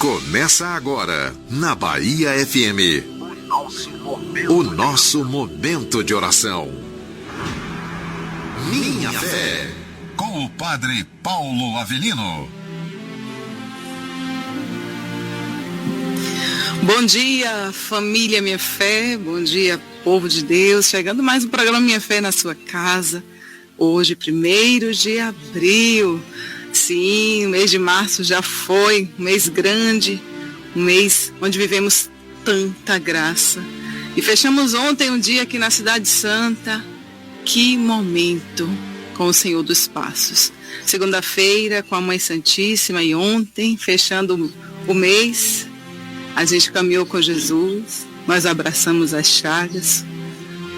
Começa agora, na Bahia FM, o nosso momento de oração. Minha Fé, com o Padre Paulo Avelino. Bom dia, família Minha Fé, bom dia, povo de Deus. Chegando mais um programa Minha Fé na sua casa. Hoje, 1º de abril. Sim, o mês de março já foi, um mês grande, um mês onde vivemos tanta graça. E fechamos ontem um dia aqui na Cidade Santa. Que momento com o Senhor dos Passos. Segunda-feira com a Mãe Santíssima e ontem, fechando o mês, a gente caminhou com Jesus, nós abraçamos as chagas.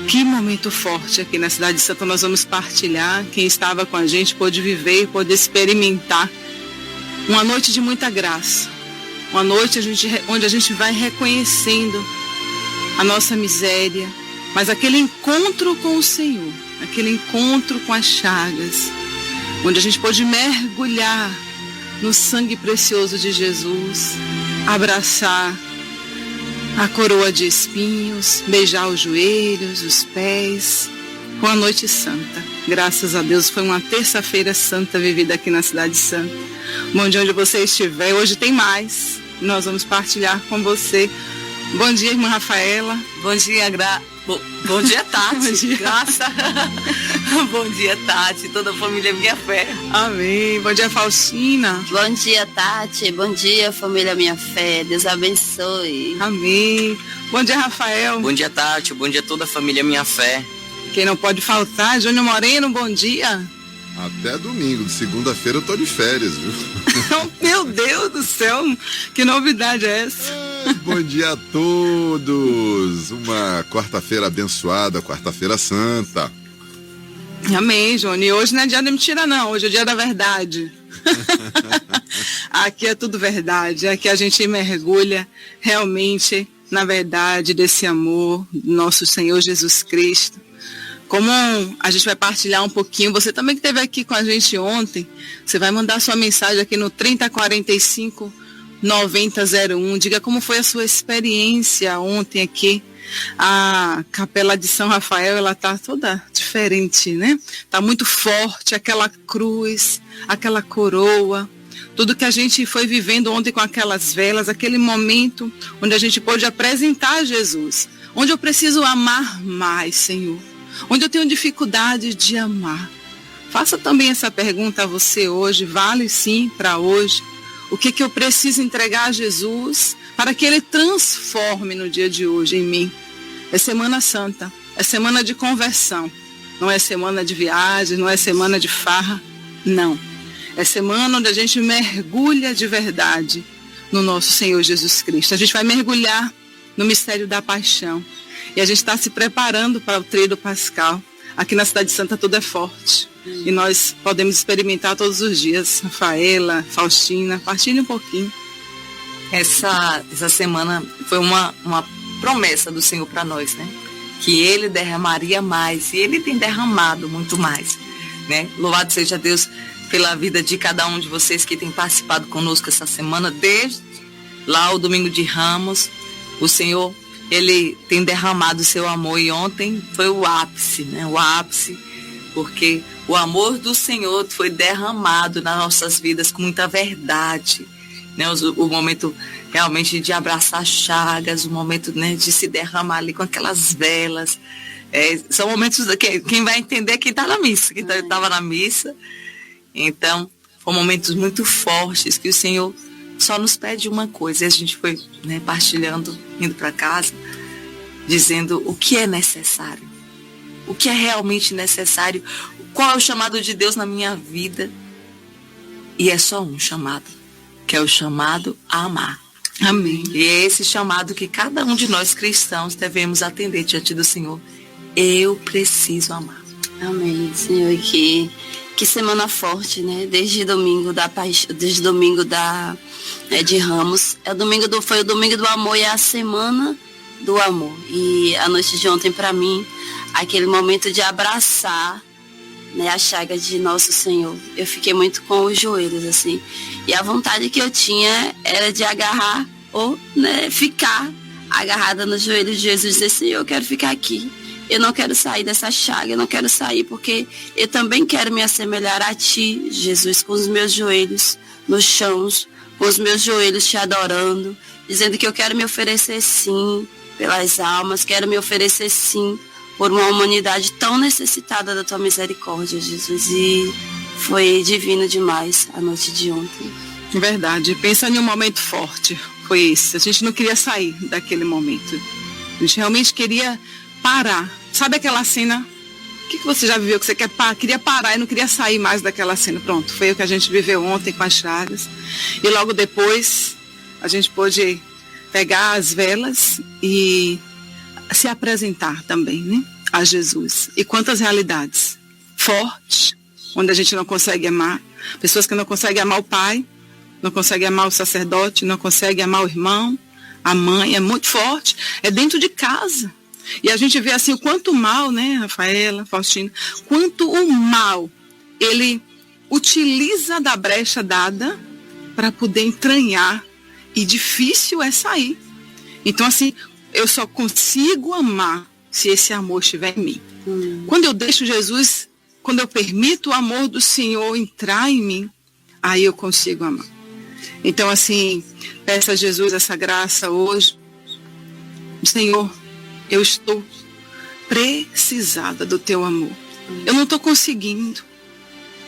Que momento forte aqui na Cidade Santa nós vamos partilhar. Quem estava com a gente pôde viver, pôde experimentar uma noite de muita graça. Uma noite onde a gente vai reconhecendo a nossa miséria, mas aquele encontro com o Senhor, aquele encontro com as chagas, onde a gente pôde mergulhar no sangue precioso de Jesus, abraçar a coroa de espinhos, beijar os joelhos, os pés, com a noite santa. Graças a Deus, foi uma terça-feira santa vivida aqui na Cidade Santa. Bom dia onde você estiver, hoje tem mais, nós vamos partilhar com você. Bom dia, irmã Rafaela. Bom dia, Bom dia, Tati. Bom dia. Graça. Bom dia, Tati, toda a família Minha Fé. Amém. Bom dia, Faustina. Bom dia, Tati. Bom dia, família Minha Fé. Deus abençoe. Amém. Bom dia, Rafael. Bom dia, Tati. Bom dia, toda a família Minha Fé. Quem não pode faltar, Júnior Moreno, bom dia. Até domingo, de segunda-feira eu tô de férias, viu? Meu Deus do céu, que novidade é essa? Bom dia a todos, uma quarta-feira abençoada, quarta-feira santa. Amém, Johnny. E hoje não é dia de mentira não, hoje é dia da verdade. Aqui é tudo verdade, aqui a gente mergulha realmente na verdade desse amor do nosso Senhor Jesus Cristo. Como a gente vai partilhar um pouquinho, você também que esteve aqui com a gente ontem, você vai mandar sua mensagem aqui no 3045 9001. Diga como foi a sua experiência ontem aqui. A Capela de São Rafael, ela tá toda diferente, né? Tá muito forte, aquela cruz, aquela coroa, tudo que a gente foi vivendo ontem com aquelas velas, aquele momento onde a gente pôde apresentar Jesus, onde eu preciso amar mais, Senhor, onde eu tenho dificuldade de amar. Faça também essa pergunta a você hoje, vale sim para hoje. O que eu preciso entregar a Jesus para que Ele transforme no dia de hoje em mim? É Semana Santa, é semana de conversão, não é semana de viagem, não é semana de farra, não. É semana onde a gente mergulha de verdade no nosso Senhor Jesus Cristo. A gente vai mergulhar no mistério da paixão. E a gente está se preparando para o Tríduo Pascal. Aqui na Cidade Santa tudo é forte. E nós podemos experimentar todos os dias. Rafaela, Faustina, partilhe um pouquinho. Essa semana foi uma promessa do Senhor para nós, né? Que Ele derramaria mais. E Ele tem derramado muito mais, né? Louvado seja Deus pela vida de cada um de vocês que tem participado conosco essa semana. Desde lá o Domingo de Ramos, o Senhor... Ele tem derramado o seu amor e ontem foi o ápice, né? O ápice, porque o amor do Senhor foi derramado nas nossas vidas com muita verdade, né? O momento realmente de abraçar chagas, o momento, né, de se derramar ali com aquelas velas. São momentos que quem vai entender é quem está na missa, quem estava na missa. Então, foram momentos muito fortes que o Senhor só nos pede uma coisa, e a gente foi, né, partilhando, indo para casa, dizendo o que é necessário, o que é realmente necessário, qual é o chamado de Deus na minha vida. E é só um chamado, que é o chamado a amar. Amém. E é esse chamado que cada um de nós cristãos devemos atender diante do Senhor. Eu preciso amar. Amém, Senhor. E que semana forte, né? Desde domingo de Ramos. Foi o domingo do amor e a semana do amor. E a noite de ontem, para mim, aquele momento de abraçar né, a chaga de Nosso Senhor, eu fiquei muito com os joelhos, assim. E a vontade que eu tinha era de agarrar ou, né, ficar agarrada nos joelhos de Jesus e dizer, Senhor, eu quero ficar aqui. Eu não quero sair dessa chaga, eu não quero sair porque eu também quero me assemelhar a Ti, Jesus, com os meus joelhos no chão, com os meus joelhos Te adorando, dizendo que eu quero me oferecer sim pelas almas, quero me oferecer sim por uma humanidade tão necessitada da Tua misericórdia, Jesus. E foi divino demais a noite de ontem. Verdade. Pensa em um momento forte. Foi esse. A gente não queria sair daquele momento. A gente realmente queria parar. Sabe aquela cena? O que você já viveu que você queria parar e não queria sair mais daquela cena? Pronto, foi o que a gente viveu ontem com as chagas. E logo depois a gente pôde pegar as velas e se apresentar também, né, a Jesus. E quantas realidades fortes, onde a gente não consegue amar. Pessoas que não conseguem amar o pai, não conseguem amar o sacerdote, não conseguem amar o irmão, a mãe. É muito forte. É dentro de casa. E a gente vê assim o quanto o mal, né, Rafaela, Faustina, quanto o mal ele utiliza da brecha dada para poder entranhar, e difícil é sair. Então assim, eu só consigo amar se esse amor estiver em mim. Quando eu deixo Jesus, quando eu permito o amor do Senhor entrar em mim, aí eu consigo amar. Então assim, peço a Jesus essa graça hoje. Senhor, eu estou precisada do Teu amor. Eu não estou conseguindo.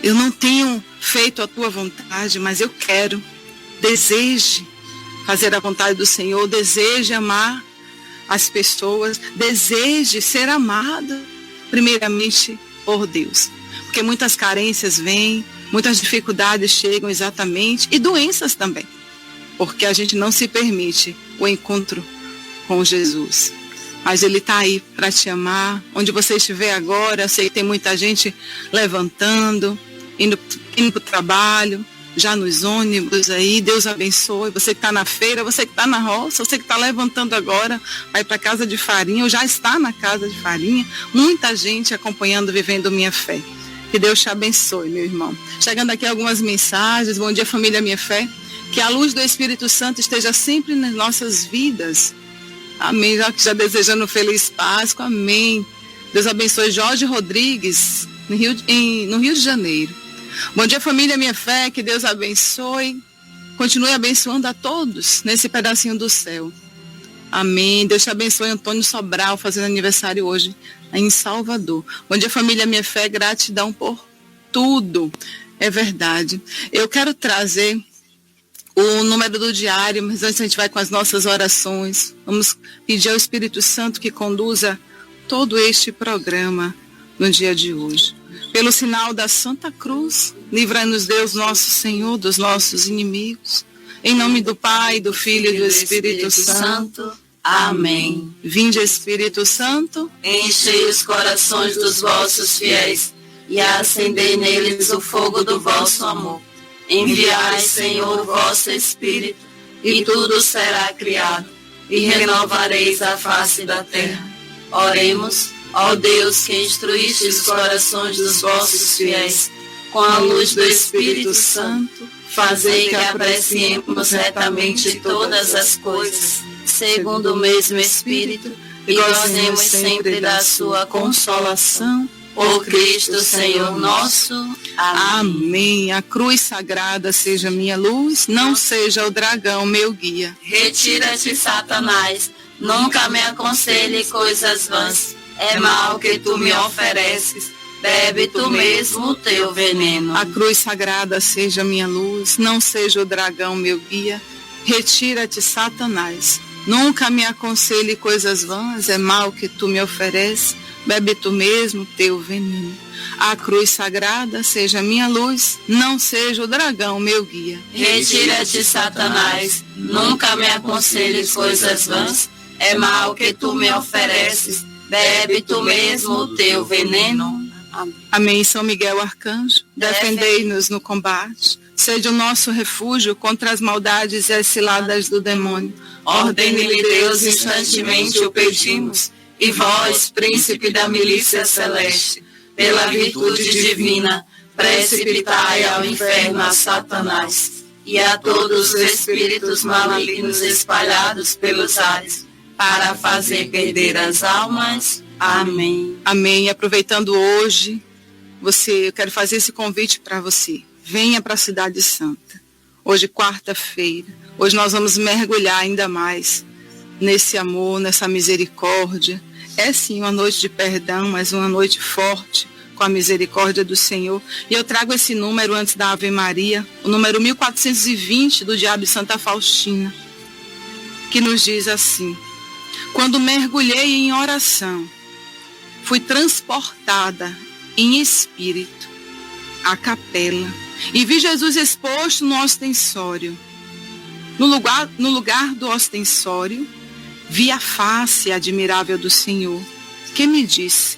Eu não tenho feito a Tua vontade, mas eu quero. Deseje fazer a vontade do Senhor. Deseje amar as pessoas. Deseje ser amada, primeiramente, por Deus. Porque muitas carências vêm, muitas dificuldades chegam exatamente, e doenças também. Porque a gente não se permite o encontro com Jesus. Mas Ele está aí para te amar. Onde você estiver agora, eu sei que tem muita gente levantando, indo para o trabalho, já nos ônibus aí. Deus abençoe. Você que está na feira, você que está na roça, você que está levantando agora, vai para a casa de farinha, ou já está na casa de farinha. Muita gente acompanhando, vivendo minha fé. Que Deus te abençoe, meu irmão. Chegando aqui algumas mensagens. Bom dia, família Minha Fé. Que a luz do Espírito Santo esteja sempre nas nossas vidas. Amém. Já desejando um feliz Páscoa. Amém. Deus abençoe Jorge Rodrigues, no Rio de Janeiro. Bom dia, família Minha Fé. Que Deus abençoe. Continue abençoando a todos nesse pedacinho do céu. Amém. Deus te abençoe. Antônio Sobral, fazendo aniversário hoje em Salvador. Bom dia, família Minha Fé. Gratidão por tudo. É verdade. Eu quero trazer o número do diário, mas antes a gente vai com as nossas orações. Vamos pedir ao Espírito Santo que conduza todo este programa no dia de hoje. Pelo sinal da Santa Cruz, livra-nos Deus nosso Senhor dos nossos inimigos. Em nome do Pai, do Filho e do Espírito Santo. Amém. Vinde, Espírito Santo, Enchei os corações dos vossos fiéis e acendei neles o fogo do vosso amor. Enviai, Senhor, o vosso Espírito, e tudo será criado, e renovareis a face da terra. Oremos, ó Deus, que instruíste os corações dos vossos fiéis, com a luz do Espírito Santo, fazei que apreciemos retamente todas as coisas, segundo o mesmo Espírito, e gozemos sempre da sua consolação. Por Cristo, Senhor nosso. Amém. Amém. A cruz sagrada seja minha luz, não seja o dragão meu guia. Retira-te, Satanás, nunca me aconselhe coisas vãs. É mal que tu me ofereces, bebe tu mesmo o teu veneno. A cruz sagrada seja minha luz, não seja o dragão meu guia. Retira-te, Satanás, nunca me aconselhe coisas vãs. É mal que tu me ofereces, bebe tu mesmo teu veneno. A cruz sagrada seja minha luz, não seja o dragão meu guia. Retira-te, Satanás, nunca me aconselhes coisas vãs. É mal que tu me ofereces, bebe tu mesmo o teu veneno. Amém. Amém. São Miguel Arcanjo, defendei-nos no combate. Seja o nosso refúgio contra as maldades e as ciladas do demônio. Ordene-lhe Deus, instantemente o pedimos. E vós, príncipe da milícia celeste, pela virtude divina, precipitai ao inferno a Satanás e a todos os espíritos malignos espalhados pelos ares, para fazer perder as almas. Amém. Amém. E aproveitando hoje, eu quero fazer esse convite para você. Venha para a Cidade Santa. Hoje, quarta-feira. Hoje nós vamos mergulhar ainda mais nesse amor, nessa misericórdia. É sim uma noite de perdão, mas uma noite forte com a misericórdia do Senhor. E eu trago esse número antes da Ave Maria, o número 1420 do Diabo de Santa Faustina, que nos diz assim: quando mergulhei em oração, fui transportada em espírito à capela e vi Jesus exposto no ostensório. No lugar do ostensório, vi a face admirável do Senhor, que me disse: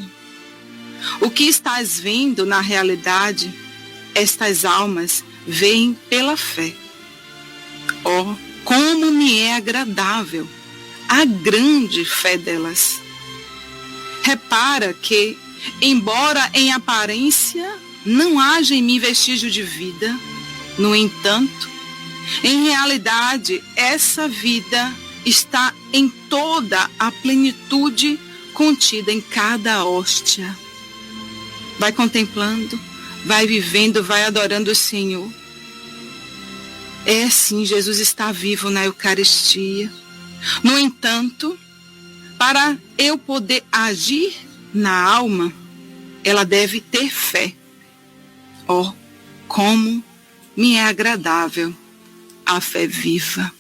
o que estás vendo na realidade, estas almas veem pela fé. Oh, como me é agradável a grande fé delas. Repara que, embora em aparência não haja em mim vestígio de vida, no entanto, em realidade, essa vida está em toda a plenitude contida em cada hóstia. Vai contemplando, vai vivendo, vai adorando o Senhor. É sim, Jesus está vivo na Eucaristia. No entanto, para eu poder agir na alma, ela deve ter fé. Oh, como me é agradável a fé viva.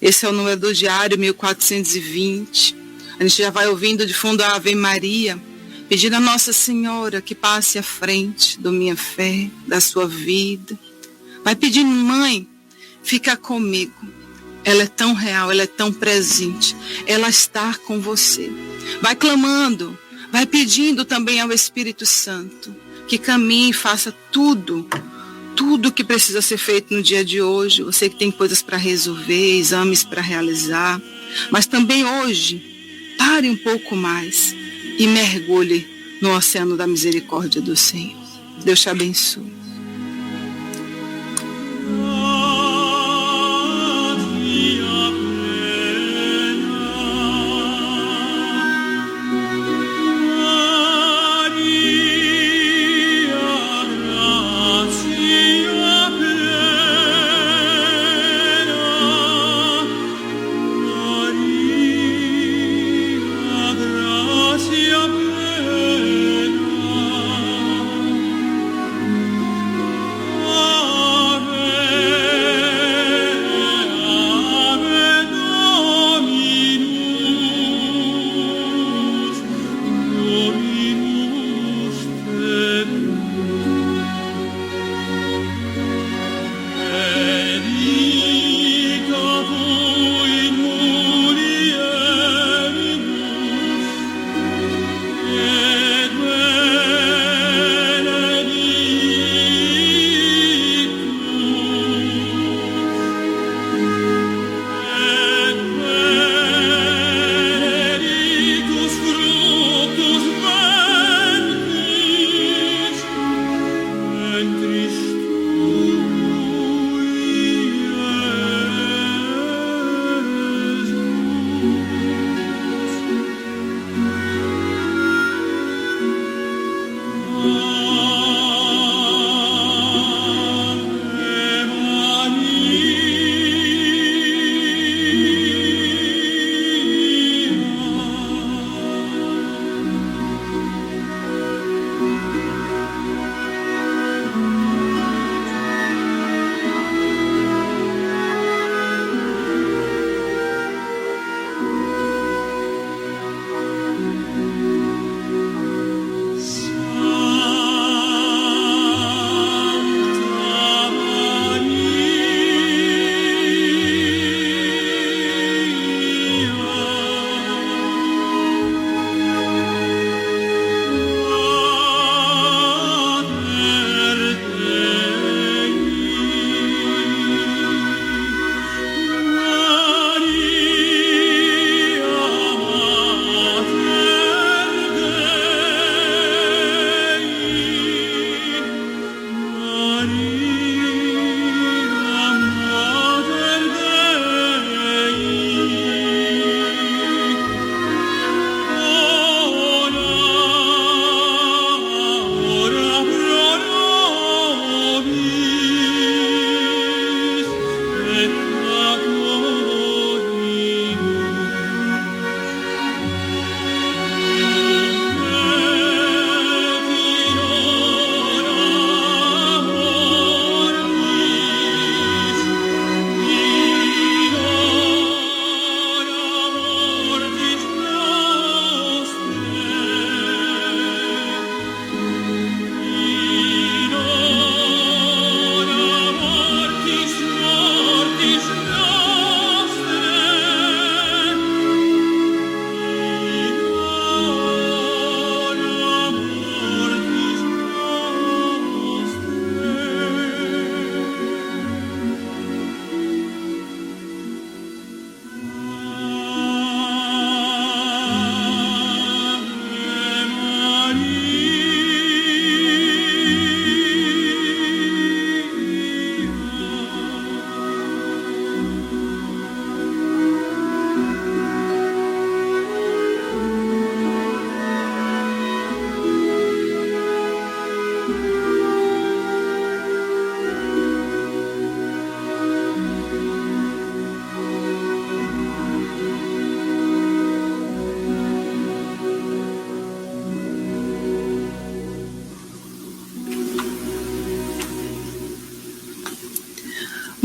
Esse é o número do diário 1420. A gente já vai ouvindo de fundo a Ave Maria, pedindo a Nossa Senhora que passe à frente da minha fé, da sua vida. Vai pedindo: mãe, fica comigo. Ela é tão real, ela é tão presente. Ela está com você. Vai clamando, vai pedindo também ao Espírito Santo que caminhe e faça tudo que precisa ser feito no dia de hoje. Você que tem coisas para resolver, exames para realizar, mas também hoje, pare um pouco mais e mergulhe no oceano da misericórdia do Senhor. Deus te abençoe.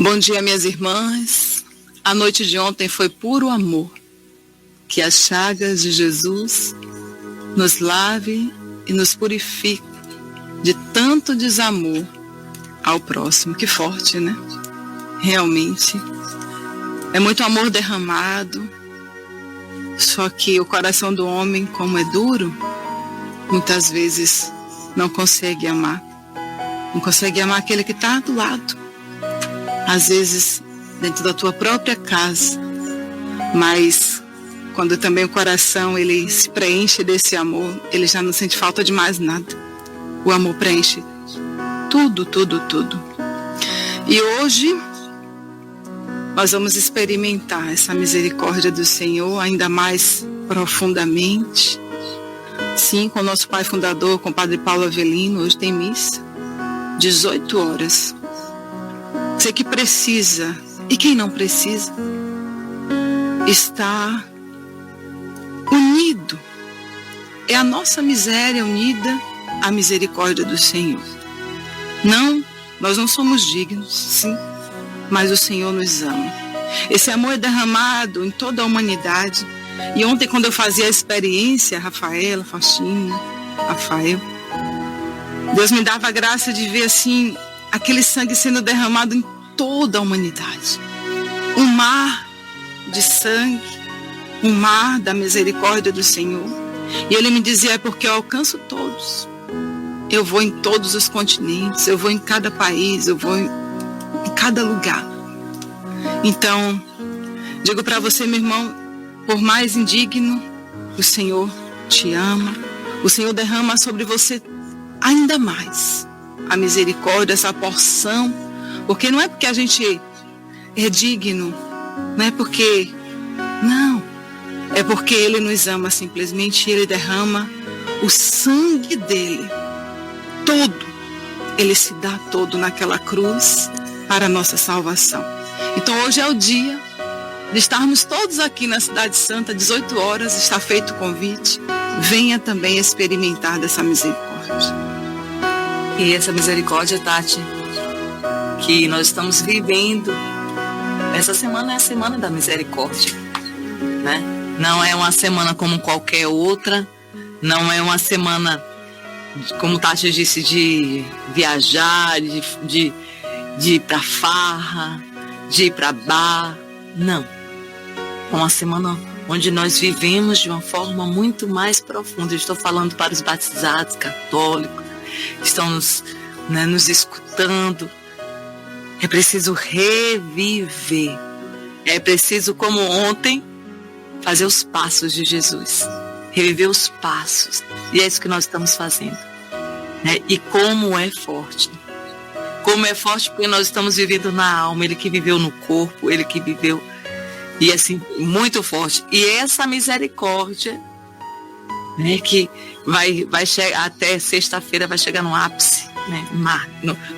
Bom dia, minhas irmãs. A noite de ontem foi puro amor. Que as chagas de Jesus nos lave e nos purifique de tanto desamor ao próximo. Que forte, né? Realmente. É muito amor derramado. Só que o coração do homem, como é duro, muitas vezes não consegue amar. Não consegue amar aquele que está do lado. Às vezes, dentro da tua própria casa. Mas, quando também o coração ele se preenche desse amor, ele já não sente falta de mais nada. O amor preenche tudo, tudo, tudo. E hoje, nós vamos experimentar essa misericórdia do Senhor ainda mais profundamente. Sim, com o nosso pai fundador, com o Padre Paulo Avelino, hoje tem missa, 18 horas. Você que precisa, e quem não precisa, está unido. É a nossa miséria unida à misericórdia do Senhor. Não, nós não somos dignos, sim, mas o Senhor nos ama. Esse amor é derramado em toda a humanidade. E ontem, quando eu fazia a experiência, Rafaela, Faustina, Rafael, Deus me dava a graça de ver assim, aquele sangue sendo derramado em toda a humanidade. Um mar de sangue, um mar da misericórdia do Senhor. E Ele me dizia, é porque eu alcanço todos. Eu vou em todos os continentes, eu vou em cada país, eu vou em cada lugar. Então, digo para você, meu irmão, por mais indigno, o Senhor te ama. O Senhor derrama sobre você ainda mais a misericórdia, essa porção. Porque não é porque a gente é digno, não é porque... Não, é porque Ele nos ama simplesmente. Ele derrama o sangue dEle. Todo. Ele se dá todo naquela cruz para a nossa salvação. Então hoje é o dia de estarmos todos aqui na Cidade Santa, 18 horas, está feito o convite. Venha também experimentar dessa misericórdia. E essa misericórdia, Tati, que nós estamos vivendo, essa semana é a semana da misericórdia, né? Não é uma semana como qualquer outra, não é uma semana, como Tati disse, de viajar, de ir para farra, de ir para bar, não. É uma semana onde nós vivemos de uma forma muito mais profunda. Eu estou falando para os batizados católicos, que estão nos escutando. É preciso reviver. É preciso, como ontem, fazer os passos de Jesus. Reviver os passos. E é isso que nós estamos fazendo. Né? E como é forte. Como é forte porque nós estamos vivendo na alma. Ele que viveu no corpo, ele que viveu. E assim, muito forte. E essa misericórdia, né, que vai chegar até sexta-feira, vai chegar no ápice, né,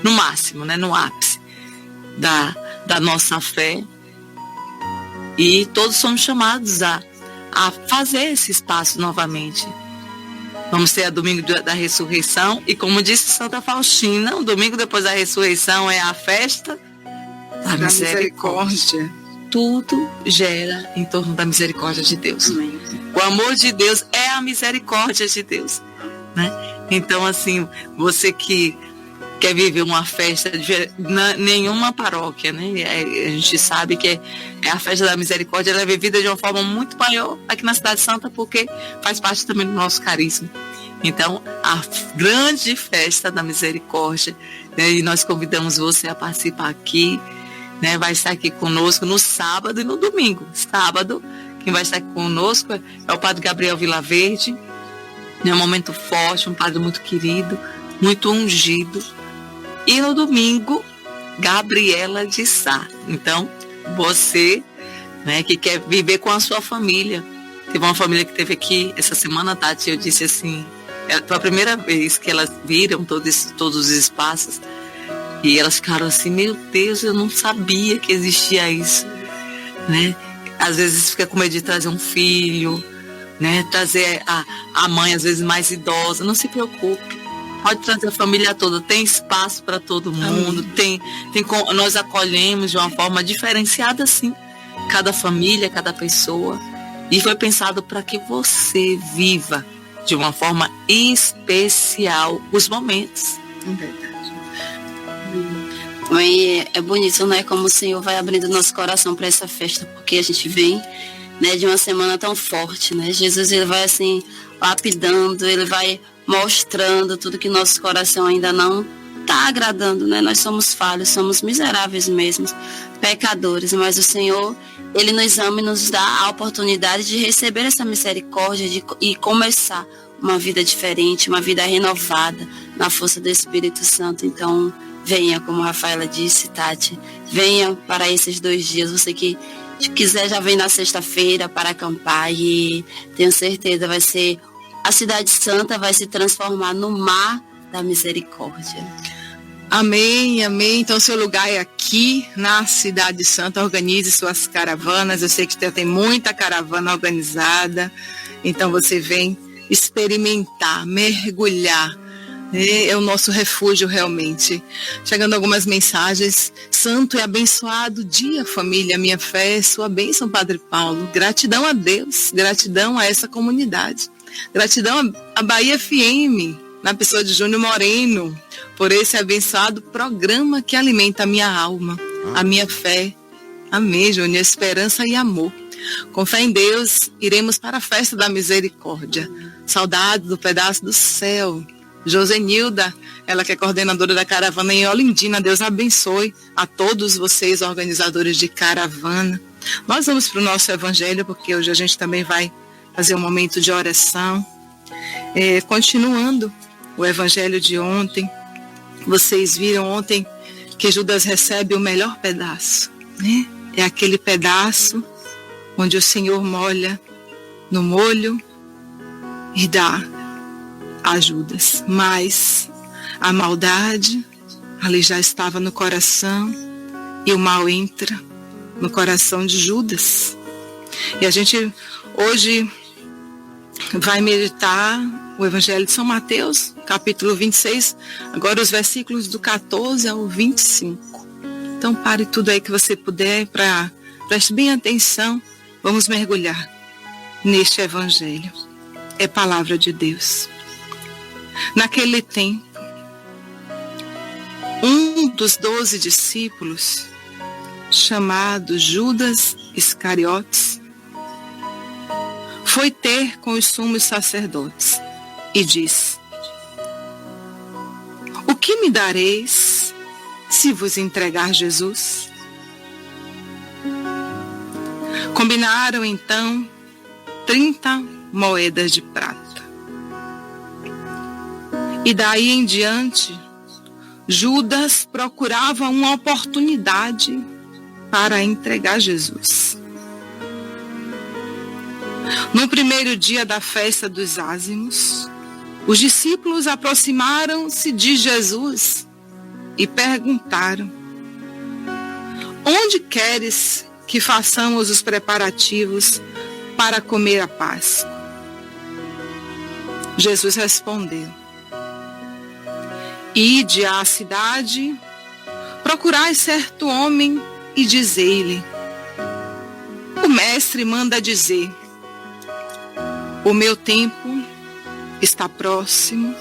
no máximo, né, no ápice da nossa fé. E todos somos chamados a fazer esse espaço novamente. Vamos ter a domingo da ressurreição. E como disse Santa Faustina, o domingo depois da ressurreição é a festa da misericórdia. Tudo gera em torno da misericórdia de Deus. Amém. O amor de Deus é a misericórdia de Deus, né? Então, assim, você que quer viver uma festa, nenhuma paróquia, né? A gente sabe que é a festa da misericórdia, ela é vivida de uma forma muito maior aqui na Cidade Santa, porque faz parte também do nosso carisma. Então, a grande festa da misericórdia, né? E nós convidamos você a participar aqui, né? Vai estar aqui conosco no sábado e no domingo. Sábado, quem vai estar aqui conosco é o Padre Gabriel Vilaverde. É um momento forte, um padre muito querido, muito ungido. E no domingo, Gabriela de Sá. Então, você, né, que quer viver com a sua família. Teve uma família que esteve aqui essa semana, Tati, eu disse assim, foi a primeira vez que elas viram todos os espaços. E elas ficaram assim, meu Deus, eu não sabia que existia isso, né? Às vezes fica com medo de trazer um filho, né? Trazer a mãe, às vezes mais idosa. Não se preocupe, Pode trazer a família toda, tem espaço para todo mundo, nós acolhemos de uma forma diferenciada, sim, cada família, cada pessoa. E foi pensado para que você viva de uma forma especial os momentos. É verdade. Mãe, é bonito, né? Como o Senhor vai abrindo nosso coração para essa festa, porque a gente vem, né, de uma semana tão forte, né? Jesus, ele vai assim lapidando, ele vai mostrando tudo que nosso coração ainda não está agradando, né? Nós somos falhos, somos miseráveis mesmo, pecadores, mas o Senhor, ele nos ama e nos dá a oportunidade de receber essa misericórdia e começar uma vida diferente, uma vida renovada na força do Espírito Santo. Então, venha, como a Rafaela disse, Tati, venha para esses 2 dias. Você que quiser já vem na sexta-feira para acampar e tenho certeza vai ser, a Cidade Santa vai se transformar no mar da misericórdia. Amém, amém. Então, seu lugar é aqui na Cidade Santa. Organize suas caravanas. Eu sei que tem muita caravana organizada. Então, você vem experimentar, mergulhar. É o nosso refúgio realmente. Chegando algumas mensagens. Santo e abençoado dia, família. Minha fé, sua bênção, Padre Paulo. Gratidão a Deus, gratidão a essa comunidade. Gratidão a Bahia FM, na pessoa de Júnior Moreno, por esse abençoado programa que alimenta a minha alma, a minha fé. Amém, Júnior, esperança e amor. Com fé em Deus, iremos para a festa da misericórdia. Saudade do pedaço do céu. Josenilda, ela que é coordenadora da caravana em Olindina. Deus abençoe a todos vocês, organizadores de caravana. Nós vamos para o nosso evangelho, porque hoje a gente também vai fazer um momento de oração. Continuando o evangelho de ontem, vocês viram ontem que Judas recebe o melhor pedaço, né? É aquele pedaço onde o Senhor molha no molho e dá a Judas. Mas a maldade ali já estava no coração e o mal entra no coração de Judas. E a gente hoje vai meditar o Evangelho de São Mateus, capítulo 26, agora os versículos do 14 ao 25. Então pare tudo aí que você puder, preste bem atenção, vamos mergulhar neste Evangelho. É palavra de Deus. Naquele tempo, um dos 12 discípulos, chamado Judas Iscariotes, foi ter com os sumos sacerdotes e disse: o que me dareis se vos entregar Jesus? Combinaram então 30 moedas de prata. E daí em diante, Judas procurava uma oportunidade para entregar Jesus. No primeiro dia da festa dos ázimos, os discípulos aproximaram-se de Jesus e perguntaram: onde queres que façamos os preparativos para comer a Páscoa? Jesus respondeu: ide à cidade, procurai certo homem e dizei-lhe: o mestre manda dizer, o meu tempo está próximo,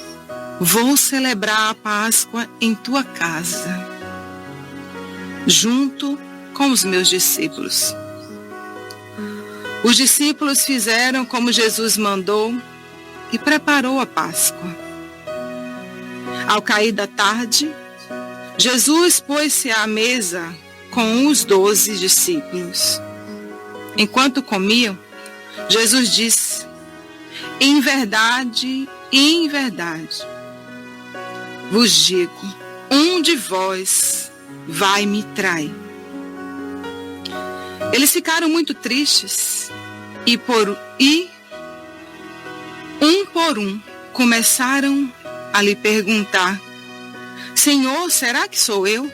vou celebrar a Páscoa em tua casa, junto com os meus discípulos. Os discípulos fizeram como Jesus mandou e preparou a Páscoa. Ao cair da tarde, Jesus pôs-se à mesa com os 12 discípulos. Enquanto comiam, Jesus disse: em verdade, vos digo, um de vós vai me trair. Eles ficaram muito tristes e um por um começaram a lhe perguntar: Senhor, será que sou eu?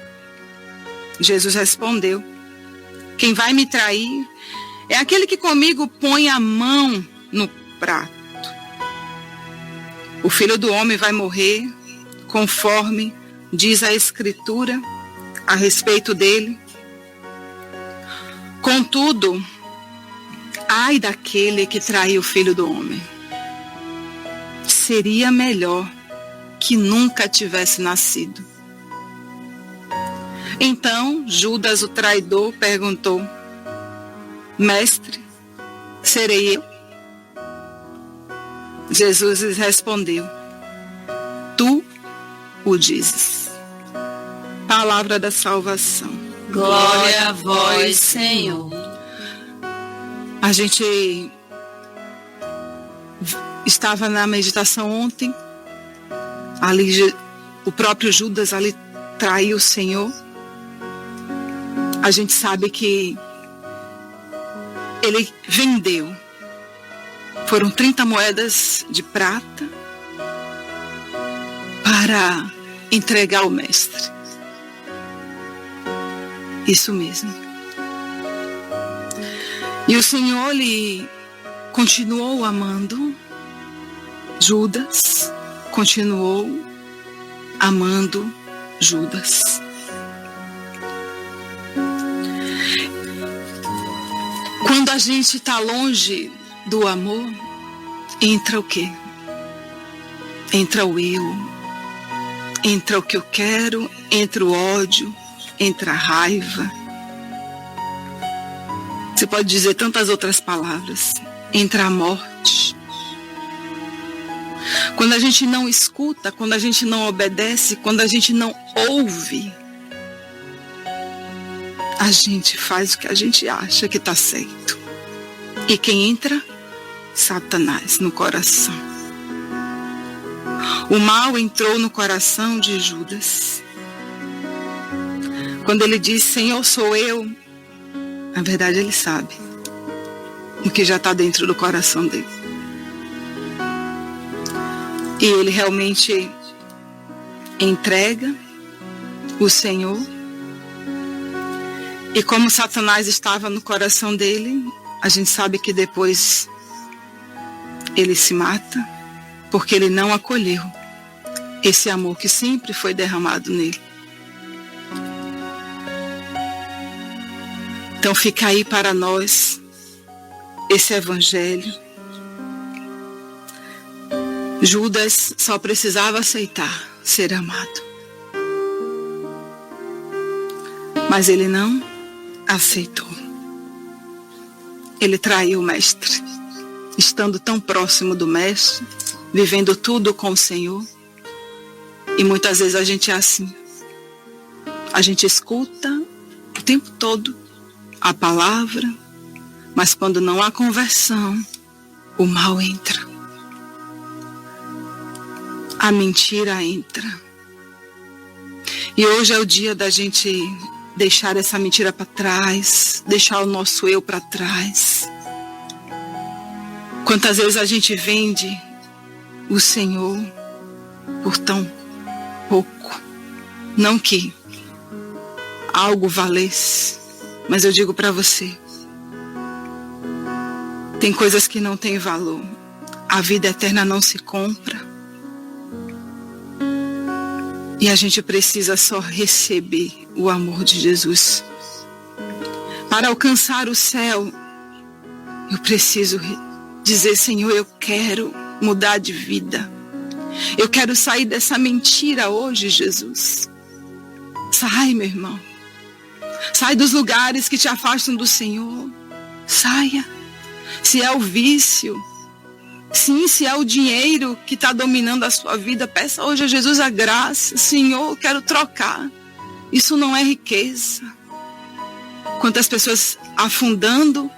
Jesus respondeu: quem vai me trair é aquele que comigo põe a mão no prato. O Filho do Homem vai morrer conforme diz a Escritura a respeito dele. Contudo, ai daquele que traiu o Filho do Homem. Seria melhor que nunca tivesse nascido. Então Judas, o traidor, perguntou: Mestre, serei eu? Jesus lhes respondeu: Tu o dizes. Palavra da salvação. Glória a vós, Senhor. A gente estava na meditação ontem. Ali o próprio Judas ali traiu o Senhor. A gente sabe que ele vendeu. Foram 30 moedas de prata para entregar o mestre. Isso mesmo. E o Senhor lhe continuou amando. Judas continuou amando Judas. Quando a gente está longe do amor, entra o quê? Entra o eu, entra o que eu quero, entra o ódio, entra a raiva. Você pode dizer tantas outras palavras. Entra a morte. Quando a gente não escuta, quando a gente não obedece, quando a gente não ouve, a gente faz o que a gente acha que está certo. E quem entra? Satanás no coração. O mal entrou no coração de Judas. Quando ele diz: Senhor, sou eu, na verdade ele sabe o que já está dentro do coração dele. E ele realmente entrega o Senhor. E como Satanás estava no coração dele, a gente sabe que depois ele se mata, porque ele não acolheu esse amor que sempre foi derramado nele. Então fica aí para nós esse evangelho. Judas só precisava aceitar ser amado. Mas ele não aceitou. Ele traiu o mestre. Estando tão próximo do mestre, vivendo tudo com o Senhor. E muitas vezes a gente é assim. A gente escuta o tempo todo a palavra, mas quando não há conversão, o mal entra. A mentira entra. E hoje é o dia da gente deixar essa mentira para trás, deixar o nosso eu para trás. Quantas vezes a gente vende o Senhor por tão pouco. Não que algo valesse, mas eu digo para você, tem coisas que não têm valor. A vida eterna não se compra. E a gente precisa só receber o amor de Jesus. Para alcançar o céu, eu preciso dizer: Senhor, eu quero mudar de vida. Eu quero sair dessa mentira hoje, Jesus. Sai, meu irmão. Sai dos lugares que te afastam do Senhor. Saia. Se é o vício, sim, se é o dinheiro que está dominando a sua vida, peça hoje a Jesus a graça. Senhor, eu quero trocar. Isso não é riqueza. Quantas pessoas afundando,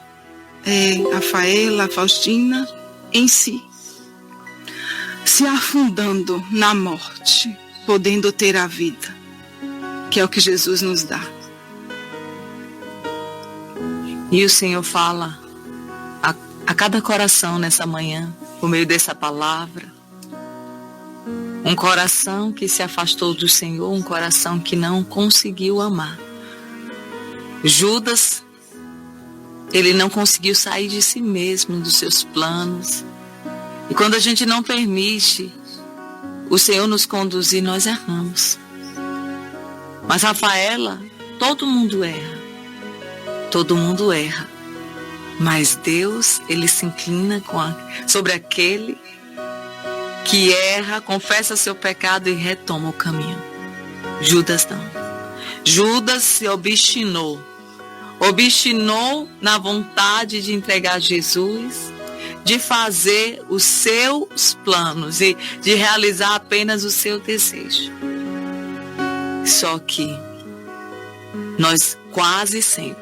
a Faela, a Faustina, em si. Se afundando na morte, podendo ter a vida, que é o que Jesus nos dá. E o Senhor fala a cada coração nessa manhã, por meio dessa palavra. Um coração que se afastou do Senhor, um coração que não conseguiu amar. Judas, ele não conseguiu sair de si mesmo, dos seus planos. E quando a gente não permite o Senhor nos conduzir, nós erramos. Mas Rafaela, todo mundo erra. Todo mundo erra. Mas Deus, Ele se inclina sobre aquele que erra, confessa seu pecado e retoma o caminho. Judas não. Judas se obstinou na vontade de entregar Jesus, de fazer os seus planos e de realizar apenas o seu desejo. Só que nós quase sempre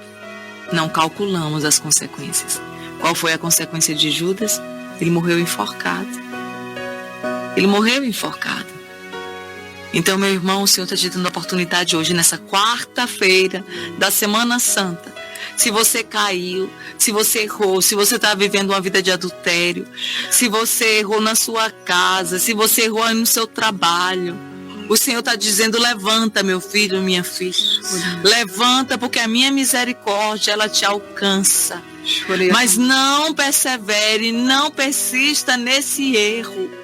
não calculamos as consequências. Qual foi a consequência de Judas? Ele morreu enforcado. Ele morreu enforcado. Então, meu irmão, o Senhor está te dando a oportunidade hoje, nessa quarta-feira da Semana Santa. Se você caiu, se você errou, se você está vivendo uma vida de adultério, se você errou na sua casa, se você errou aí no seu trabalho, o Senhor está dizendo: levanta, meu filho, minha filha. Levanta, porque a minha misericórdia, ela te alcança. Mas não persevere, não persista nesse erro.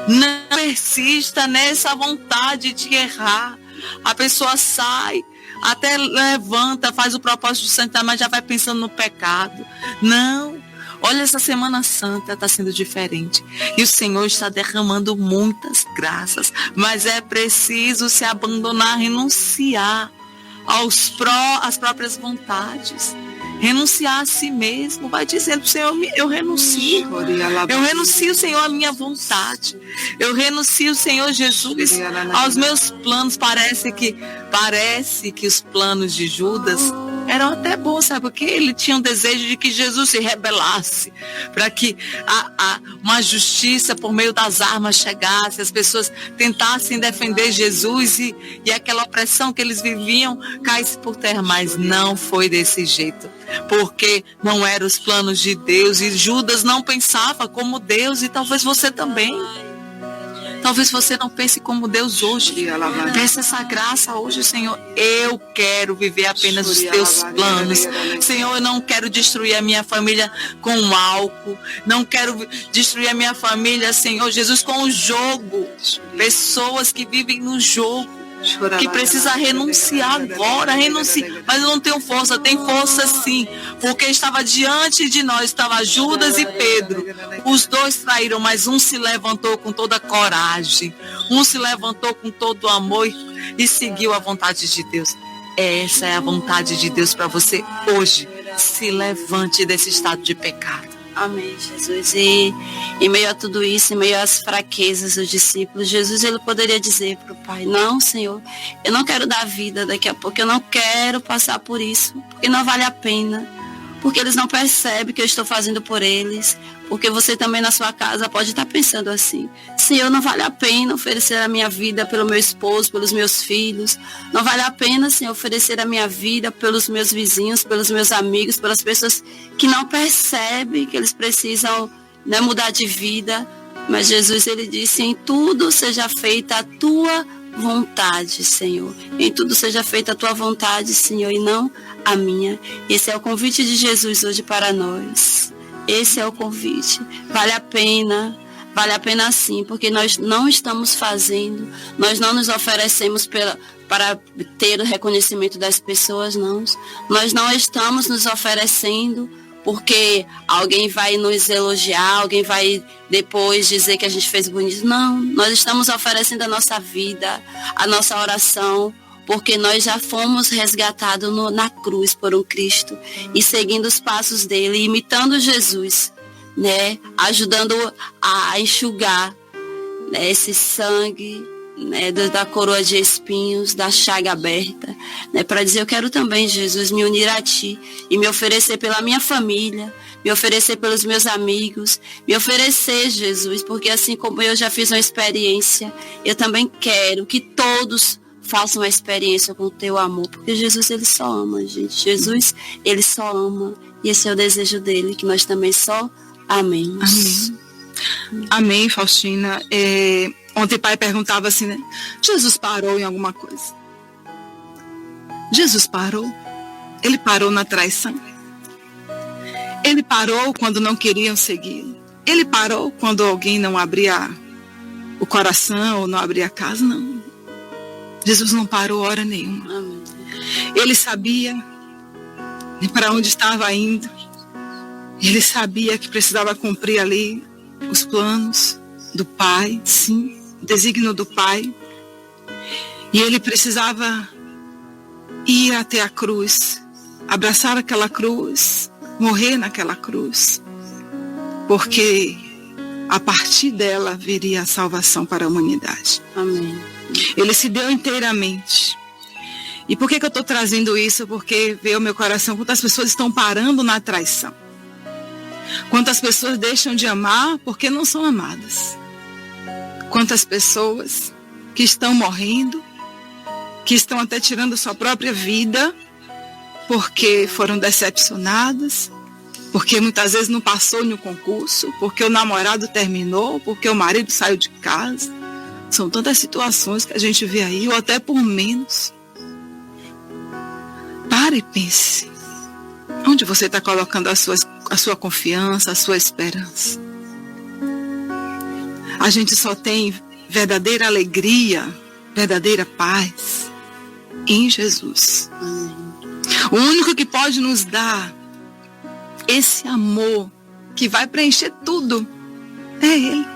Não persista nessa vontade de errar. A pessoa sai, até levanta, faz o propósito de santidade, mas já vai pensando no pecado. Não. Olha, essa Semana Santa está sendo diferente. E o Senhor está derramando muitas graças. Mas é preciso se abandonar, renunciar às próprias vontades. Renunciar a si mesmo. Vai dizendo: Senhor, eu renuncio. Eu renuncio, Senhor, à minha vontade. Eu renuncio, Senhor Jesus, aos meus planos. Parece que os planos de Judas eram até bons, sabe? Porque ele tinha um desejo de que Jesus se rebelasse, para que uma justiça por meio das armas chegasse, as pessoas tentassem defender Jesus e aquela opressão que eles viviam caísse por terra. Mas não foi desse jeito, porque não eram os planos de Deus, e Judas não pensava como Deus, e talvez você também. Talvez você não pense como Deus hoje. Peça essa graça hoje, Senhor. Eu quero viver apenas os teus planos. Senhor, eu não quero destruir a minha família com álcool. Não quero destruir a minha família, Senhor Jesus, com o jogo. Pessoas que vivem no jogo, que precisa renunciar agora, renunciar. Mas eu não tenho força. Tem força sim, porque estava diante de nós, estava Judas e Pedro. Os dois traíram, mas um se levantou com toda a coragem, um se levantou com todo o amor e seguiu a vontade de Deus. Essa é a vontade de Deus para você hoje. Se levante desse estado de pecado. Amém, Jesus. E em meio a tudo isso, em meio às fraquezas dos discípulos, Jesus, ele poderia dizer para o Pai: não, Senhor, eu não quero dar vida daqui a pouco, eu não quero passar por isso, porque não vale a pena, porque eles não percebem que eu estou fazendo por eles, porque você também na sua casa pode estar pensando assim: Senhor, não vale a pena oferecer a minha vida pelo meu esposo, pelos meus filhos, não vale a pena, Senhor, oferecer a minha vida pelos meus vizinhos, pelos meus amigos, pelas pessoas que não percebem que eles precisam, né, mudar de vida. Mas Jesus, ele disse: em tudo seja feita a tua vontade, Senhor. Em tudo seja feita a tua vontade, Senhor, e não a minha. Esse é o convite de Jesus hoje para nós. Esse é o convite. Vale a pena sim, porque nós não estamos fazendo, nós não nos oferecemos para ter o reconhecimento das pessoas, não. Nós não estamos nos oferecendo porque alguém vai nos elogiar, alguém vai depois dizer que a gente fez bonito. Não, nós estamos oferecendo a nossa vida, a nossa oração, porque nós já fomos resgatados na cruz por um Cristo, e seguindo os passos dele, imitando Jesus, né, ajudando a enxugar, né, esse sangue, né, da coroa de espinhos, da chaga aberta, né, para dizer: eu quero também, Jesus, me unir a ti e me oferecer pela minha família, me oferecer pelos meus amigos, me oferecer, Jesus, porque assim como eu já fiz uma experiência, eu também quero que todos façam uma experiência com o teu amor, porque Jesus, ele só ama, gente. Jesus, ele só ama, e esse é o desejo dele, que nós também só amemos. Amém. Amém, Faustina. Ontem o pai perguntava assim, né? Jesus parou em alguma coisa? Jesus parou. Ele parou na traição. Ele parou quando não queriam seguir. Ele parou quando alguém não abria o coração ou não abrir a casa, não. Jesus não parou hora nenhuma. Amém. Ele sabia para onde estava indo. Ele sabia que precisava cumprir ali os planos do Pai, sim, o desígnio do Pai. E ele precisava ir até a cruz, abraçar aquela cruz, morrer naquela cruz, porque a partir dela viria a salvação para a humanidade. Amém. Ele se deu inteiramente. E por que eu estou trazendo isso? Porque veio ao meu coração quantas pessoas estão parando na traição. Quantas pessoas deixam de amar porque não são amadas. Quantas pessoas que estão morrendo, que estão até tirando sua própria vida, porque foram decepcionadas, porque muitas vezes não passou no concurso, porque o namorado terminou, porque o marido saiu de casa. São tantas situações que a gente vê aí, ou até por menos. Pare e pense. Onde você está colocando a sua confiança, a sua esperança? A gente só tem verdadeira alegria, verdadeira paz em Jesus. O único que pode nos dar esse amor que vai preencher tudo é Ele.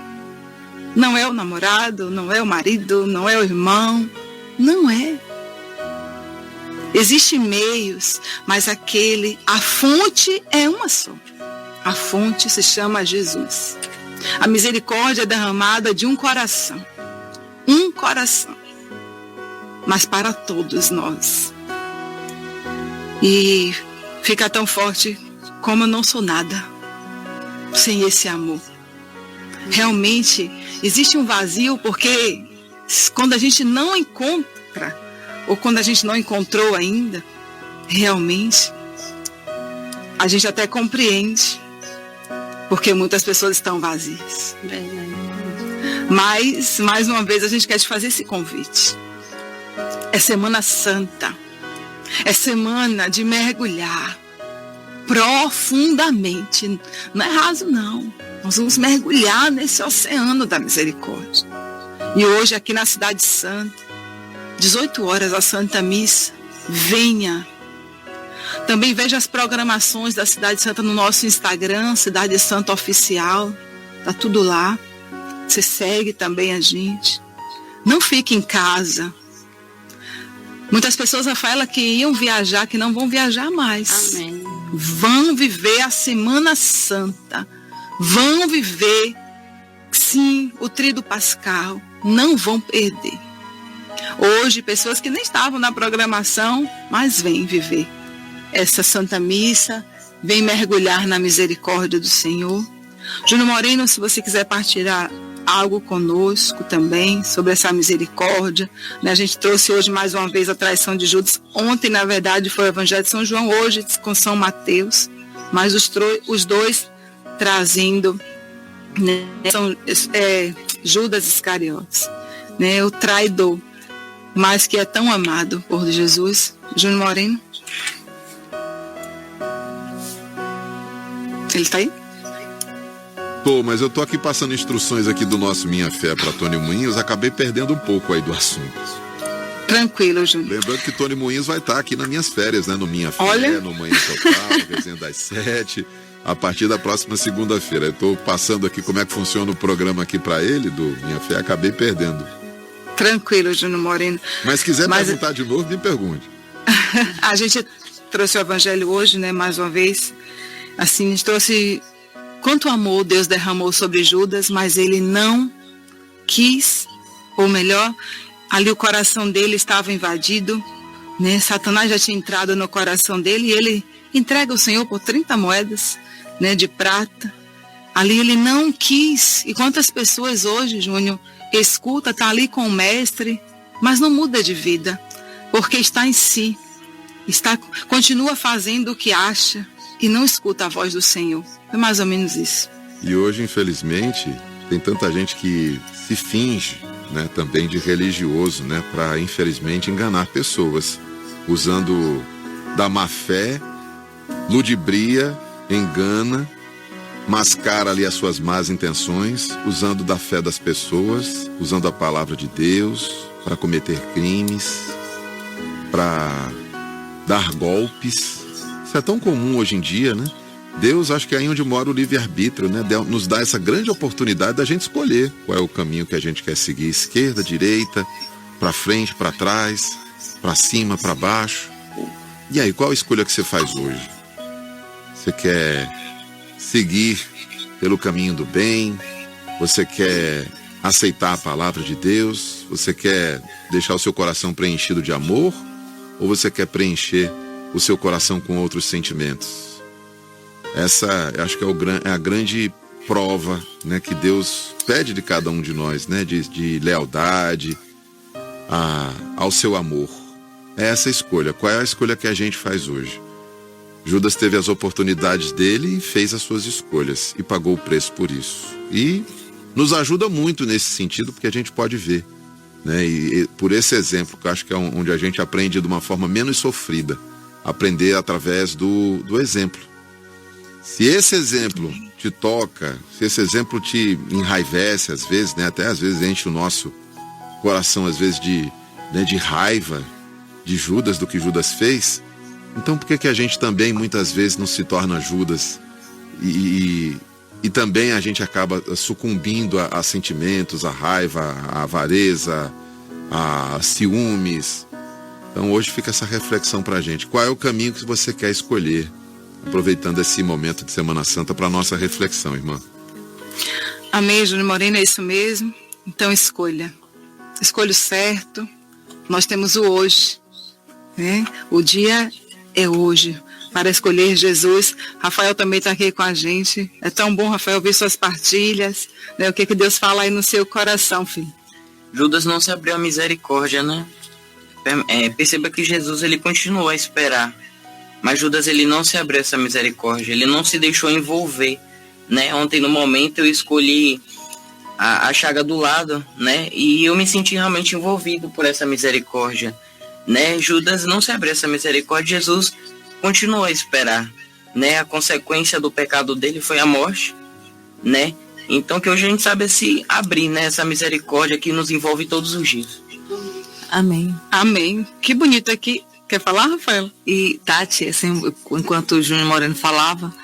Não é o namorado, não é o marido, não é o irmão, não é. Existem meios, mas a fonte é uma só. A fonte se chama Jesus. A misericórdia é derramada de um coração. Um coração. Mas para todos nós. E fica tão forte como eu não sou nada sem esse amor. Realmente existe um vazio porque quando a gente não encontra, ou quando a gente não encontrou ainda, realmente, a gente até compreende, porque muitas pessoas estão vazias. Verdade. Mas, mais uma vez, a gente quer te fazer esse convite. É Semana Santa. É semana de mergulhar profundamente. Não é raso, não. Nós vamos mergulhar nesse oceano da misericórdia. E hoje, aqui na Cidade Santa, 18 horas, a Santa Missa. Venha. Também veja as programações da Cidade Santa no nosso Instagram, Cidade Santa Oficial. Tá tudo lá. Você segue também a gente. Não fique em casa. Muitas pessoas, Rafaela, que iam viajar, que não vão viajar mais. Amém. Vão viver a Semana Santa. Vão viver, sim, o Tríduo Pascal. Não vão perder. Hoje, pessoas que nem estavam na programação, mas vêm viver essa Santa Missa, vem mergulhar na misericórdia do Senhor. Júnior Moreno, se você quiser partilhar algo conosco também sobre essa misericórdia, né? A gente trouxe hoje mais uma vez a traição de Judas. Ontem, na verdade, foi o Evangelho de São João, hoje com São Mateus, mas os dois trazendo, né? São Judas Iscariotes, né? O traidor, mas que é tão amado por Jesus. Júnior Moreno, ele está aí? Tô, mas eu tô aqui passando instruções aqui do nosso Minha Fé para Tony Moinhos, acabei perdendo um pouco aí do assunto. Tranquilo, Júnior. Lembrando que Tony Moinhos vai estar aqui nas minhas férias, né? No Minha Fé, Olha. no Manhã Total, Resenha das 7, a partir da próxima segunda-feira. Eu tô passando aqui como é que funciona o programa aqui para ele, do Minha Fé, acabei perdendo. Tranquilo, Júnior Moreno. Mas se quiser perguntar de novo, me pergunte. A gente trouxe o Evangelho hoje, né? Mais uma vez. Assim, a gente trouxe quanto amor Deus derramou sobre Judas, mas ele não quis, ou melhor, ali o coração dele estava invadido, né? Satanás já tinha entrado no coração dele e ele entrega o Senhor por 30 moedas, né, de prata. Ali ele não quis. E quantas pessoas hoje, Júnior, escuta, está ali com o mestre, mas não muda de vida, porque está em si, continua fazendo o que acha e não escuta a voz do Senhor. É mais ou menos isso. E hoje, infelizmente, tem tanta gente que se finge, né, também de religioso, né, para, infelizmente, enganar pessoas, usando da má fé, ludibria, engana mascara ali as suas más intenções, usando da fé das pessoas, usando a palavra de Deus para cometer crimes, para dar golpes. Isso é tão comum hoje em dia, né? Deus, acho que é aí onde mora o livre-arbítrio, né? Nos dá essa grande oportunidade da gente escolher qual é o caminho que a gente quer seguir, esquerda, direita, para frente, para trás, para cima, para baixo. E aí, qual a escolha que você faz hoje? Você quer seguir pelo caminho do bem? Você quer aceitar a palavra de Deus? Você quer deixar o seu coração preenchido de amor? Ou você quer preencher o seu coração com outros sentimentos? Essa, acho que é a grande prova, né, que Deus pede de cada um de nós, né, de lealdade ao seu amor. É essa escolha. Qual é a escolha que a gente faz hoje? Judas teve as oportunidades dele e fez as suas escolhas e pagou o preço por isso. E nos ajuda muito nesse sentido, porque a gente pode ver, né, e por esse exemplo, que eu acho que é onde a gente aprende de uma forma menos sofrida, aprender através do exemplo. Se esse exemplo te toca, se esse exemplo te enraivece às vezes, né, até às vezes enche o nosso coração às vezes de raiva de Judas, do que Judas fez, então por que a gente também muitas vezes não se torna Judas e também a gente acaba sucumbindo a sentimentos, a raiva, a avareza, a ciúmes? Então hoje fica essa reflexão pra gente. Qual é o caminho que você quer escolher? Aproveitando esse momento de Semana Santa para nossa reflexão, irmã. Amém, Júnior Moreno, é isso mesmo. Então escolha o certo. Nós temos o hoje, né? O dia é hoje para escolher Jesus. Rafael também está aqui com a gente. É tão bom, Rafael, ouvir suas partilhas, né? O que Deus fala aí no seu coração, filho. Judas não se abriu à misericórdia, né? Perceba que Jesus, ele continuou a esperar. Mas Judas, ele não se abriu a essa misericórdia. Ele não se deixou envolver, né? Ontem, no momento, eu escolhi a chaga do lado, né? E eu me senti realmente envolvido por essa misericórdia, né? Judas não se abriu a essa misericórdia. Jesus continuou a esperar, né? A consequência do pecado dele foi a morte, né? Então que hoje a gente sabe se abrir, né? Essa misericórdia que nos envolve todos os dias. Amém. Amém. Que bonito aqui. Quer falar, Rafael? E Tati, assim, enquanto o Júnior Moreno falava,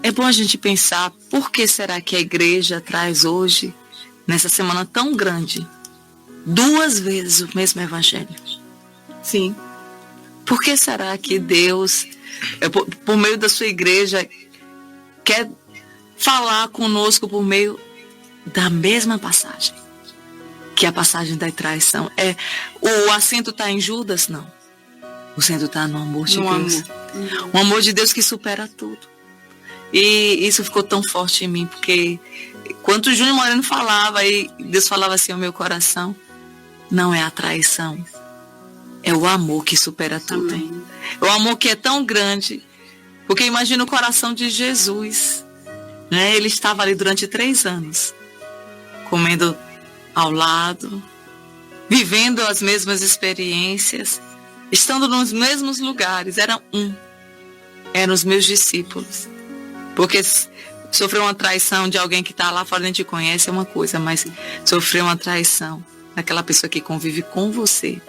é bom a gente pensar por que será que a igreja traz hoje, nessa semana tão grande, 2 vezes o mesmo evangelho? Sim. Por que será que Deus, por meio da sua igreja, quer falar conosco por meio da mesma passagem? Que é a passagem da traição. O acento está em Judas? Não. O acento está no amor de Deus. Um amor de Deus que supera tudo. E isso ficou tão forte em mim, porque quando o Júnior Moreno falava, e Deus falava assim ao meu coração, não é a traição, é o amor que supera tudo. Amém. É o amor que é tão grande, porque imagina o coração de Jesus, né? Ele estava ali durante 3 anos, comendo ao lado, vivendo as mesmas experiências, estando nos mesmos lugares, eram os meus discípulos. Porque sofrer uma traição de alguém que está lá fora, a gente conhece, é uma coisa, mas sofrer uma traição daquela pessoa que convive com você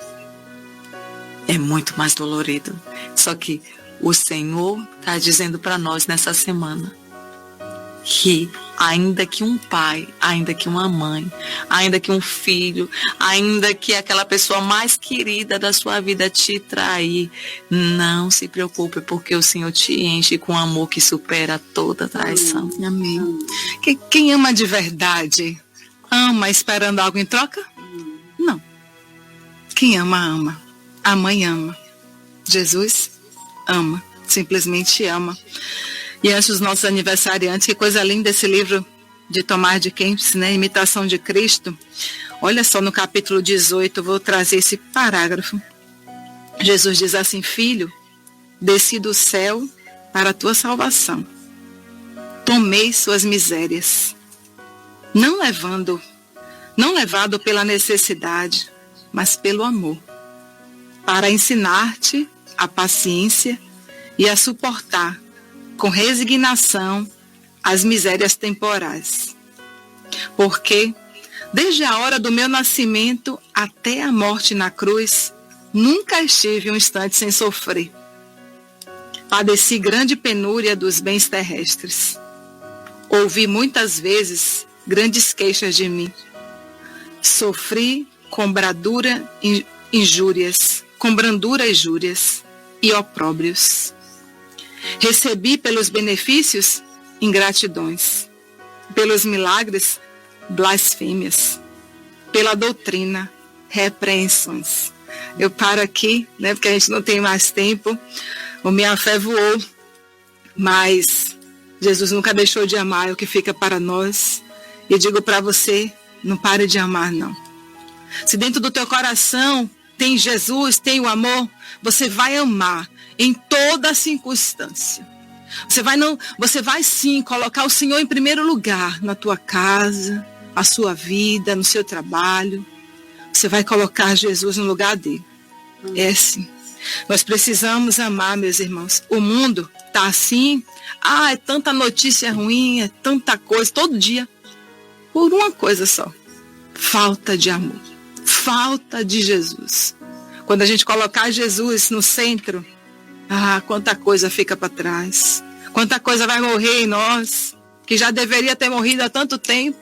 é muito mais dolorido. Só que o Senhor está dizendo para nós nessa semana que ainda que um pai, ainda que uma mãe, ainda que um filho, ainda que aquela pessoa mais querida da sua vida te trair, não se preocupe, porque o Senhor te enche com amor que supera toda traição. Amém. Quem ama de verdade, ama esperando algo em troca? Não. Quem ama, ama. A mãe ama. Jesus ama. Simplesmente ama. E antes dos nossos aniversariantes, que coisa linda esse livro de Tomás de Kempis, né? Imitação de Cristo. Olha só, no capítulo 18, eu vou trazer esse parágrafo. Jesus diz assim: filho, desci do céu para a tua salvação. Tomei suas misérias, não levado pela necessidade, mas pelo amor, para ensinar-te a paciência e a suportar com resignação as misérias temporais. Porque, desde a hora do meu nascimento até a morte na cruz, nunca estive um instante sem sofrer. Padeci grande penúria dos bens terrestres. Ouvi muitas vezes grandes queixas de mim. Sofri com brandura injúrias e opróbrios. Recebi pelos benefícios ingratidões, pelos milagres blasfêmias, pela doutrina repreensões. Eu paro aqui, né, porque a gente não tem mais tempo. O Minha Fé voou, mas Jesus nunca deixou de amar, é o que fica para nós. E digo para você, não pare de amar, não. Se dentro do teu coração tem Jesus, tem o amor, você vai amar em toda circunstância. Você vai sim colocar o Senhor em primeiro lugar na tua casa, a sua vida, no seu trabalho. Você vai colocar Jesus no lugar dele. É sim. Nós precisamos amar, meus irmãos. O mundo está assim. É tanta notícia ruim, é tanta coisa, todo dia. Por uma coisa só. Falta de amor. Falta de Jesus. Quando a gente colocar Jesus no centro, quanta coisa fica para trás. Quanta coisa vai morrer em nós, que já deveria ter morrido há tanto tempo.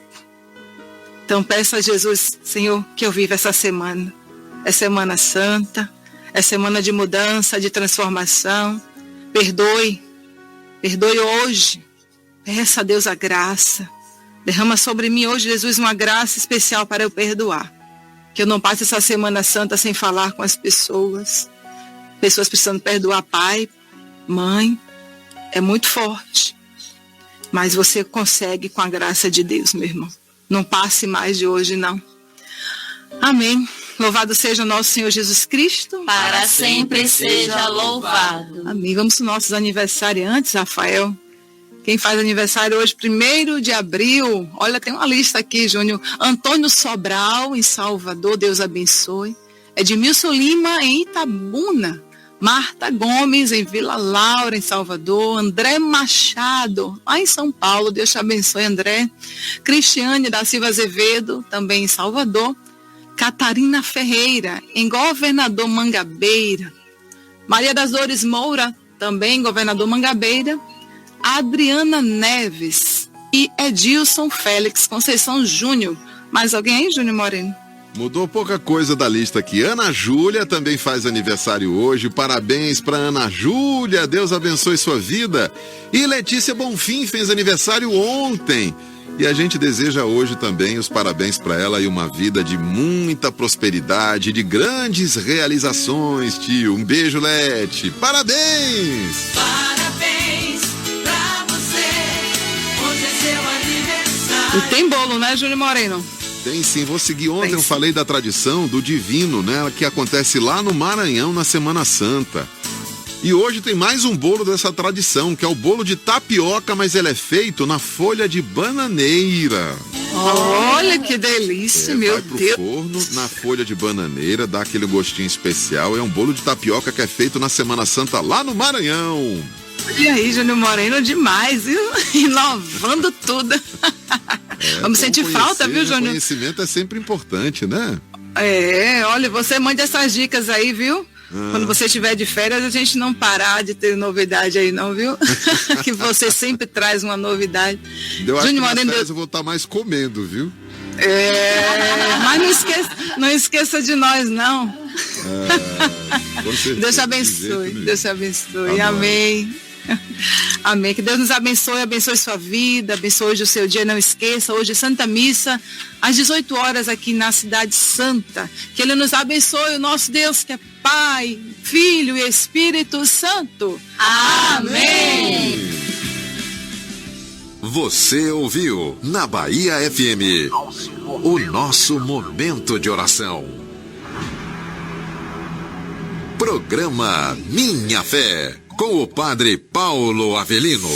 Então peça a Jesus, Senhor, que eu viva essa semana. É Semana Santa, é semana de mudança, de transformação. Perdoe hoje. Peça a Deus a graça. Derrama sobre mim hoje, Jesus, uma graça especial para eu perdoar. Que eu não passe essa Semana Santa sem falar com as pessoas. Pessoas precisando perdoar pai, mãe. É muito forte. Mas você consegue com a graça de Deus, meu irmão. Não passe mais de hoje, não. Amém. Louvado seja o nosso Senhor Jesus Cristo. Para sempre seja louvado. Amém. Vamos para os nossos aniversariantes, Rafael. Quem faz aniversário hoje, 1º de abril. Olha, tem uma lista aqui, Júnior. Antônio Sobral, em Salvador, Deus abençoe. Edmilson Lima, em Itabuna. Marta Gomes, em Vila Laura, em Salvador. André Machado, lá em São Paulo. Deus te abençoe, André. Cristiane da Silva Azevedo, também em Salvador. Catarina Ferreira, em Governador Mangabeira. Maria das Dores Moura, também em Governador Mangabeira. Adriana Neves e Edilson Félix Conceição Júnior. Mais alguém aí, Júnior Moreno? Mudou pouca coisa da lista aqui. Ana Júlia também faz aniversário hoje. Parabéns para Ana Júlia. Deus abençoe sua vida. E Letícia Bonfim fez aniversário ontem. E a gente deseja hoje também os parabéns para ela e uma vida de muita prosperidade, de grandes realizações, tio. Um beijo, Leti. Parabéns! Parabéns pra você, hoje é seu aniversário. E tem bolo, né, Júnior Moreno? Tem sim, vou seguir. Ontem eu falei da tradição do divino, né, que acontece lá no Maranhão na Semana Santa. E hoje tem mais um bolo dessa tradição, que é o bolo de tapioca, mas ele é feito na folha de bananeira. Olha que delícia, meu vai pro Deus. forno, na folha de bananeira, dá aquele gostinho especial. É um bolo de tapioca que é feito na Semana Santa lá no Maranhão. E aí, Júnior Moreno, demais, viu? Inovando tudo. Vamos sentir falta, viu, Júnior? Conhecimento é sempre importante, né? Olha, você manda essas dicas aí, viu? Quando você estiver de férias, a gente não parar de ter novidade aí, não, viu? Que você sempre traz uma novidade. Eu acho que nas férias eu vou estar mais comendo, viu? Mas não esqueça de nós, não. Deus te abençoe. Deus te abençoe. Amém. Amém. Que Deus nos abençoe sua vida, abençoe hoje o seu dia. Não esqueça, hoje é Santa Missa, às 18 horas aqui na Cidade Santa. Que Ele nos abençoe, o nosso Deus que é Pai, Filho e Espírito Santo. Amém. Você ouviu na Bahia FM o nosso momento de oração. Programa Minha Fé, com o Padre Paulo Avelino.